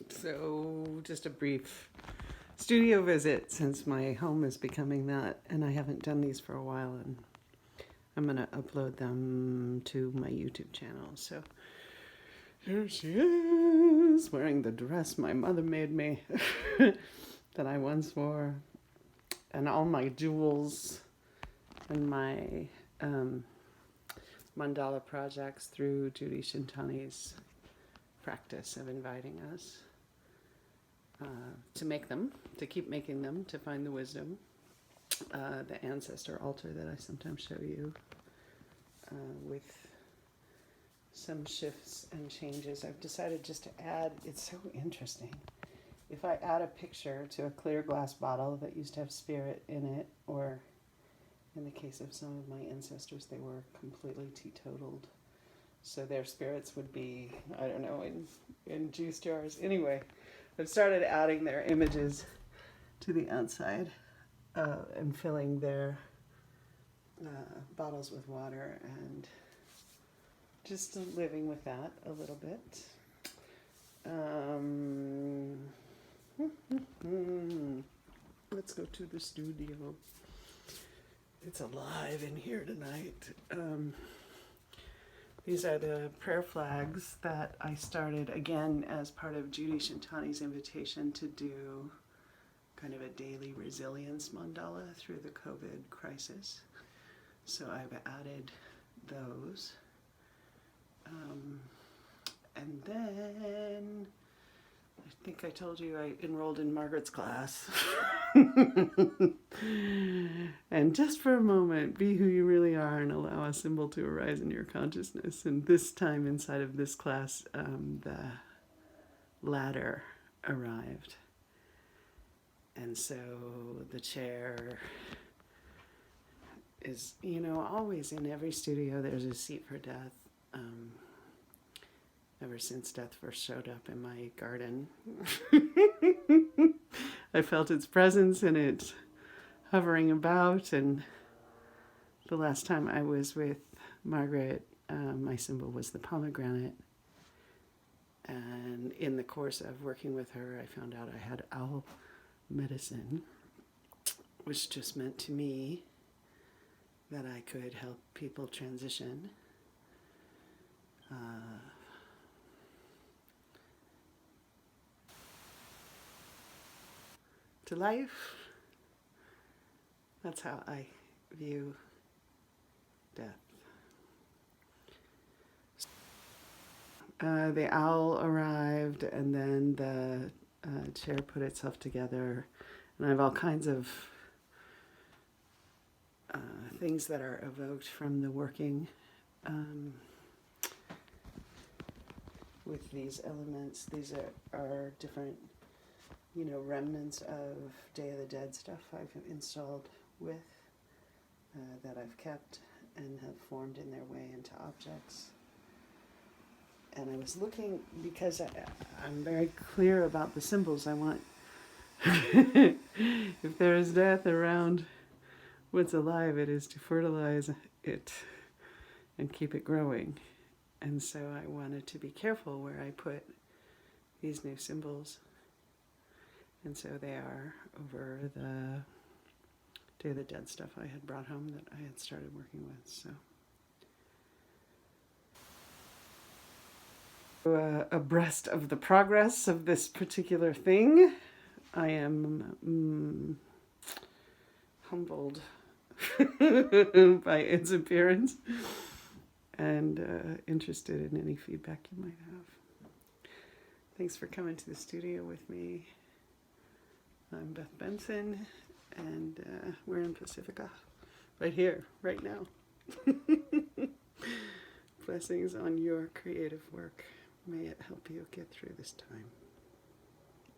So, just a brief studio visit since my home is becoming that, and I haven't done these for a while, and I'm going to upload them to my YouTube channel. So, here she is, wearing the dress my mother made me that I once wore, and all my jewels and my mandala projects through Judy Shintani's practice of inviting us to make them, to keep making them, to find the wisdom. The ancestor altar that I sometimes show you with some shifts and changes. I've decided just to add, it's so interesting. If I add a picture to a clear glass bottle that used to have spirit in it, or in the case of some of my ancestors, they were completely teetotaled. So their spirits would be, I don't know, in juice jars. Anyway, I've started adding their images to the outside and filling their bottles with water and just living with that a little bit. Let's go to the studio. It's alive in here tonight. These are the prayer flags that I started again as part of Judy Shintani's invitation to do kind of a daily resilience mandala through the COVID crisis. So I've added those. And then I think I told you I enrolled in Margaret's class. And just for a moment, be who you really are and allow a symbol to arise in your consciousness. And this time inside of this class, the ladder arrived. And so the chair is, always in every studio there's a seat for death. Ever since death first showed up in my garden, I felt its presence and it hovering about. And the last time I was with Margaret, my symbol was the pomegranate. And in the course of working with her, I found out I had owl medicine, which just meant to me that I could help people transition. To life. That's how I view death. The owl arrived, and then the chair put itself together, and I have all kinds of things that are evoked from the working with these elements. These are different remnants of Day of the Dead stuff I've installed with, that I've kept and have formed in their way into objects. And I was looking, because I'm very clear about the symbols I want. If there is death around what's alive, it is to fertilize it and keep it growing. And so I wanted to be careful where I put these new symbols. And so they are over the Day of the Dead stuff I had brought home that I had started working with. So abreast of the progress of this particular thing, I am humbled by its appearance and interested in any feedback you might have. Thanks for coming to the studio with me. I'm Beth Benson, and we're in Pacifica, right here, right now. Blessings on your creative work. May it help you get through this time.